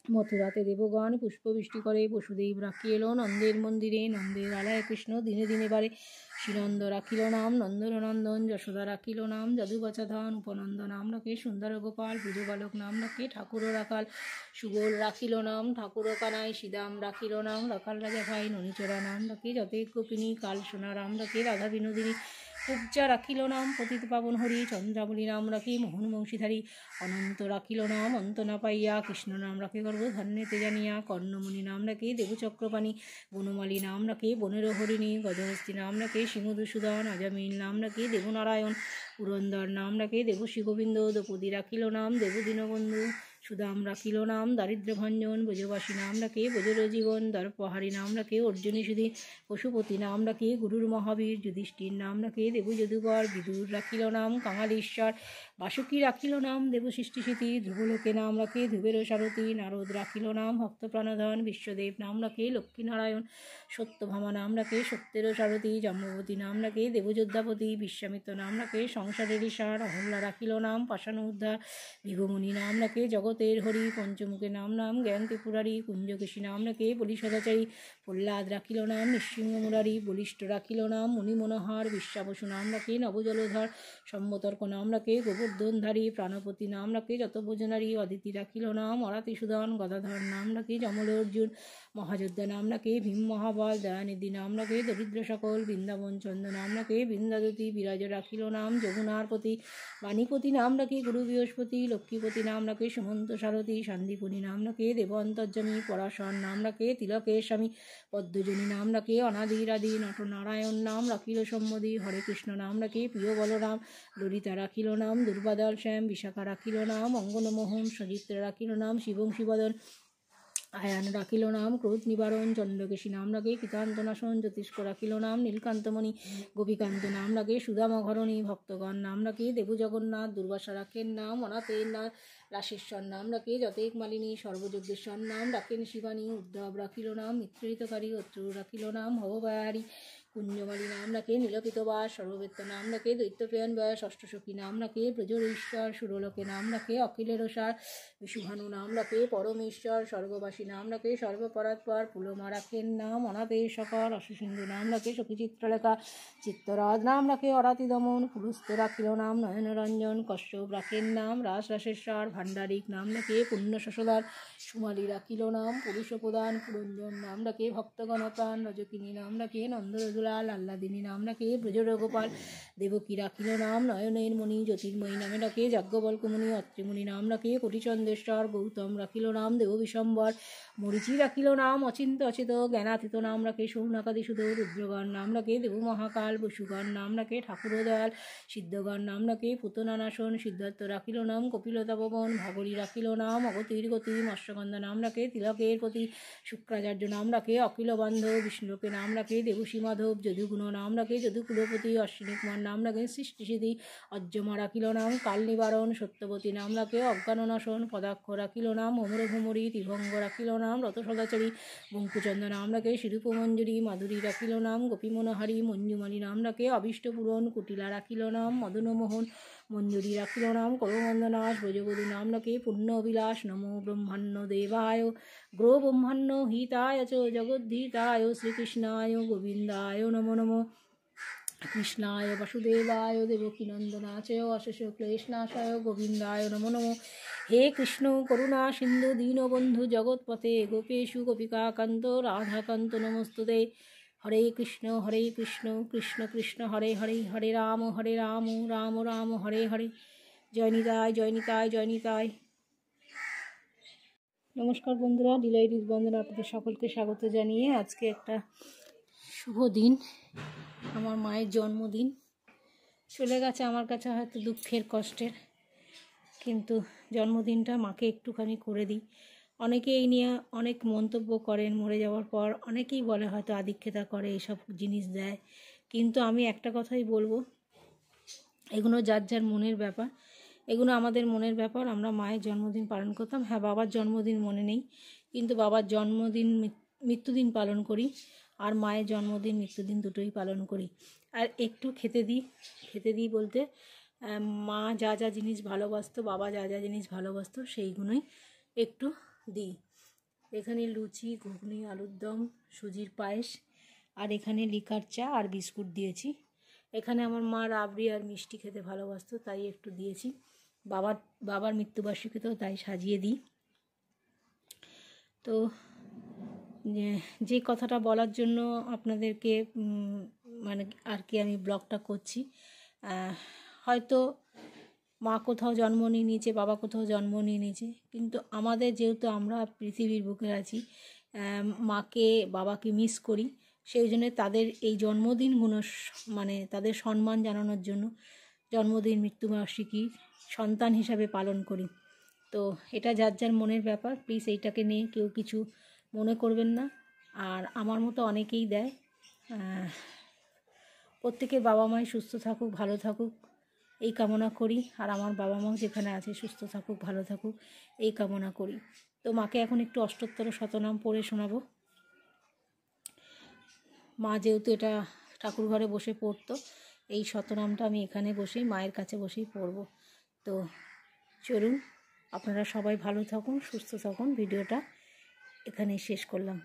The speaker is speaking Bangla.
মথুরাতে দেবগণ পুষ্পবৃষ্টি করে, বসুদেব রাখি এলো নন্দের মন্দিরে, নন্দের আলায় কৃষ্ণ দিনে দিনে বারে। শ্রীনন্দ রাখিল নাম নন্দন নন্দন, যশোদা রাখিল নাম যদুবচাধন, উপনন্দ নাম রাখে সুন্দর গোপাল, ব্রজবালক নাম রাখে ঠাকুর রাখাল, সুবল রাখিল নাম ঠাকুর কানাই, শ্রীদাম রাখিল নাম রাখাল রাজা ভাই, ননীচরা নাম রাখে যতেক গোপিনী, কাল সোনা নাম রাখে রাধা বিনোদিনী, উপজা রাখিল নাম পতিত পাবন হরি, চন্দ্রাবলী নাম রাখি মোহন বংশীধারী, অনন্ত রাখিল নাম অন্ত না পাইয়া, কৃষ্ণ নাম রাখে গর্ভধান্যেতে জানিয়া, কর্ণমণি নাম রাখে দেবচক্রপাণী, বনমালী নাম রাখে বনের হরিণী, গজহস্তি নাম রাখে সিংহদূষূদন, আজামিল নাম রাখে দেবনারায়ণ, পুরন্দর নাম রাখে দেবশ্রী গোবিন্দ, দ্রৌপদী রাখিল নাম দেবদীনবন্ধু, সুদাম রাখিল নাম দারিদ্র্যভঞ্জন, ব্রজবাসী নাম রাখে ব্রজর জীবন, দর্পহারী নাম রাখে অর্জুনী সুধী, পশুপতি নাম রাখে গুরুর মহাবীর, যুধিষ্ঠির নাম রাখে দেবযদুবর, বিদুর রাখিল নাম কাঙালীশ্বর, বাসুকী রাখিল নাম দেবসৃষ্টিসিতি, ধ্রুবলোকে নাম রাখে ধ্রুবের সারথী, নারদ রাখিল নাম ভক্তপ্রাণধন, বিশ্বদেব নাম রাখে লক্ষ্মীনারায়ণ, সত্যভামা নাম রাখে সত্যের সারথী, জাম্ববতী নাম রাখে দেবযোদ্ধাপতি, বিশ্বামিত্র নাম রাখে সংসারের সার, অহল্যা রাখিল নাম পাষাণ উদ্ধার, ভিগমণি নাম রাখে জগতের হরি, পঞ্চমুখে নাম জ্ঞান ত্রিপুরারি, কুঞ্জকেশী নাম রাখে বলি সদাচারী, প্রহ্লাদ রাখিল নাম নৃসিংহ মুরারি, বলিষ্ঠ রাখিল নাম মুনি মনোহর, বিশ্বাবসু নাম রাখে নবজলধর, সম্মতর্ক নাম রাখে গোবর্ধনধারী, প্রাণপতি নাম রাখে যত ভোজনারী, অদিতি রাখিল নাম অরাতিসুধন, গদাধর নাম রাখে যমল অর্জুন, মহাযোদ্ধা নাম রাখে ভীম মহাবল, দয়ানিধি নাম রাখে দরিদ্র সকল, বৃন্দাবন চন্দ্র নাম রাখে বৃন্দাদতী, বিরাজ রাখিল নাম যমুনার পতি, বাণীপতি নাম রাখে গুরু বৃহস্পতি, লক্ষ্মীপতি নাম রাখে সুমন্ত সারথী, শান্তিপুরী নাম রাখে দেবন্তর্যামী, পরাশর নাম রাখে তিলকের স্বামী, পদ্মজনী নাম রাখে অনাদিরাদি, নটনারায়ণ নাম রাখিল সম্মতি, হরে কৃষ্ণ নাম রাখে প্রিয় বলরাম, ললিতা রাখিল নাম দুর্বাদল শ্যাম, বিশাখা রাখিল নাম অঙ্গনমোহন, সচিত্রা রাখিল নাম শিবং শিবদন, আয়ান রাখিল নাম ক্রোধ নিবারণ, চন্দ্রকেশী নাম রাখে কৃতান্তনাশন, জ্যোতিষ্ক রাখিল নাম নীলকান্তমণি, গোপীকান্ত নাম রাখে সুদামঘরণী, ভক্তগণ নাম রাখে দেবু জগন্নাথ, দুর্বাসা রাখেন নাম অনাথের নাথ, রাশেশ্বর নাম রাখে যতেক মালিনী, সর্বযজ্ঞেশ্বর নাম রাখেন শিবানী, উদ্ধব রাখিল নাম মিত্রহিতকারী, অত্রু রাখিল নাম ভববাহারী, কুঞ্জমালী নাম রাখে নীলপিতবাস, সর্ববেত্ত নাম রাখে দৈত্যপ্রিয়ন ব্যয়, ষষ্ঠসখী নাম রাখে ব্রজর ঈশ্বর, সুরলোকে নাম রাখে অখিলের সার, বিশুভানু নাম রাখে পরমেশ্বর, স্বর্গবাসী নাম রাখে সর্বপরাৎপর, পুলমা রাখেন নাম অনাথের সকল, অশ্বসিন্ধু নাম রাখে সখী চিত্রলেখা, চিত্তরাজ নাম রাখে অরাতি দমন, পুরুস্ত রাখিল নাম নয়নরঞ্জন, কশ্যপ রাখেন নাম রাসরাসেশ্বর, ভাণ্ডারিক নাম রাখে পুণ্য শশধর, সুমালী রাখিল নাম পুরুষ প্রদান, পুরঞ্জন নাম রাখে ভক্তগণপ্রাণ, রজকিনী নাম রাখে নন্দরদুলাল, আহ্লাদিনী নাম রাখে ব্রজর গোপাল, দেবকী রাখিল নাম নয়নের মণি, জ্যোতির্ময়ী নামে রাখে যাজ্ঞবল্কমণি, অত্রিমণি নাম রাখে কোটিচন্দ্রেশ্বর, গৌতম রাখিল নাম দেববিশম্বর, মরিচি রাখিল নাম অচিন্ত অচিত, জ্ঞানাতীত নাম রাখে সৌনকাদিসুধ, রুদ্রগণ নাম রাখে দেব মহাকাল, বসুগণ নাম রাখে ঠাকুর দয়াল, সিদ্ধগণ নাম রাখে পুতনানাশন, সিদ্ধার্থ রাখিল নাম কপিলতা ভবন, ভাগরী রাখিল নাম অগতির গতি, মৎস্যগন্ধা নাম রাখে তিলকের প্রতি, শুক্রাচার্য নাম রাখে অখিল বান্ধব, বিষ্ণুকে নাম রাখে দেবশ্রী মাধব, যদুগুণ নাম রাখে যদুকুলপতি, অশ্বিনী কুমার নাম রাখে সৃষ্টিসিদ্ধি, অজ্জমা রাখিল নাম কাল নিবারণ, সত্যবতী নাম রাখে অজ্ঞাননাশন, পদাক্ষ রাখিল নাম অমর ভ্রমরী, ত্রিভঙ্গ রাখিল নাম রত সদাচারী, বঙ্কুচন্দ্র নাম রাখে শিরূপমঞ্জুরী, মাধুরী রাখিল নাম গোপীমনোহারী, মঞ্জুমালী নাম রাখে অভীষ্টপূরণ, কুটিলা রাখিল নাম মদনমোহন, মঞ্জুরী রাখিল নাম করবন্দনাশ, ব্রজবধূ নাম রাখে পুণ্য অভিলাষ, নমো ব্রহ্মাণ্য দেবায় গ্রো ব্রহ্মাণ্য হিতায় চ জগদ্ধিতায়, শ্রীকৃষ্ণায় গোবিন্দায় নমো নমো, কৃষ্ণায় বাসুদেবায় দেবকীনন্দনাচয় অশেষ ক্লেশনাশয় গোবিন্দায় নমো নমো, হে কৃষ্ণ করুণা সিন্ধু দীনবন্ধু জগৎপতে, গোপেশু গোপিকাকান্ত রাধাকান্ত নমস্তুতে, হরে কৃষ্ণ কৃষ্ণ কৃষ্ণ হরে হরে, হরে রাম রাম রাম হরে হরে, জয় নিতাই জয় নিতাই জয় নিতাই। নমস্কার বন্ধুরা, ডিলাইটিস বন্ধুরা আপনাদের সকলকে স্বাগত জানিয়ে আজকে একটা শুভ দিন, আমার মায়ের জন্মদিন। চলে গেছে আমার কাছে হয়তো দুঃখের কষ্টের, কিন্তু জন্মদিনটা মাকে একটুখানি করে দিই। অনেকে এই নিয়ে অনেক মন্তব্য করেন, মরে যাওয়ার পর অনেকেই বলে হয়তো আদিক্ষেতা করে, এইসব জিনিস দেয়, কিন্তু আমি একটা কথাই বলবো, এগুলো যার যার মনের ব্যাপার, এগুলো আমাদের মনের ব্যাপার। আমরা মায়ের জন্মদিন পালন করতাম, হ্যাঁ বাবার জন্মদিন মনে নেই, কিন্তু বাবার জন্মদিন মৃত্যুদিন পালন করি, আর মায়ের জন্মদিন মৃত্যুদিন দুটোই পালন করি। আর একটু খেতে দিই বলতে মা যা যা জিনিস ভালোবাসতো, বাবা যা যা জিনিস ভালোবাসতো সেইগুলোই একটু দিই। এখানে লুচি, ঘুগনি, আলুর দম, সুজির পায়েস, আর এখানে লিকার চা আর বিস্কুট দিয়েছি। এখানে আমার মা রাবড়ি আর মিষ্টি খেতে ভালোবাসতো, তাই একটু দিয়েছি। বাবার মৃত্যুবার্ষিকীতেও তাই সাজিয়ে দিই। তো যে কথাটা বলার জন্য আপনাদেরকে মানে আর কি আমি ব্লগটা করছি, হয়তো মা কোথাও জন্ম নিয়ে নিয়েছে, বাবা কোথাও জন্ম নিয়ে নিয়েছে, কিন্তু আমাদের যেহেতু আমরা পৃথিবীর বুকে আছি, মাকে বাবাকে মিস করি, সেই জন্য তাদের এই জন্মদিনগুলো মানে তাদের সম্মান জানানোর জন্য জন্মদিন, মৃত্যুবার্ষিকী সন্তান হিসাবে পালন করি। তো এটা যার যার মনের ব্যাপার, প্লিজ এইটাকে নিয়ে কেউ কিছু মনে করবেন না। আর আমার মতো অনেকেই দেয়। প্রত্যেকের বাবা মাই সুস্থ থাকুক, ভালো থাকুক এই কামনা করি। আর আমার বাবা মাও যেখানে আছে সুস্থ থাকুক, ভালো থাকুক এই কামনা করি। তো মাকে এখন একটু অষ্টোত্তর শতনাম পড়ে শোনাবো। মা যেহেতু এটা ঠাকুর ঘরে বসে পড়তো, এই শতনামটা আমি এখানে বসেই মায়ের কাছে বসেই পড়ব। তো চলুন, আপনারা সবাই ভালো থাকুন, সুস্থ থাকুন। ভিডিওটা এখানেই শেষ করলাম।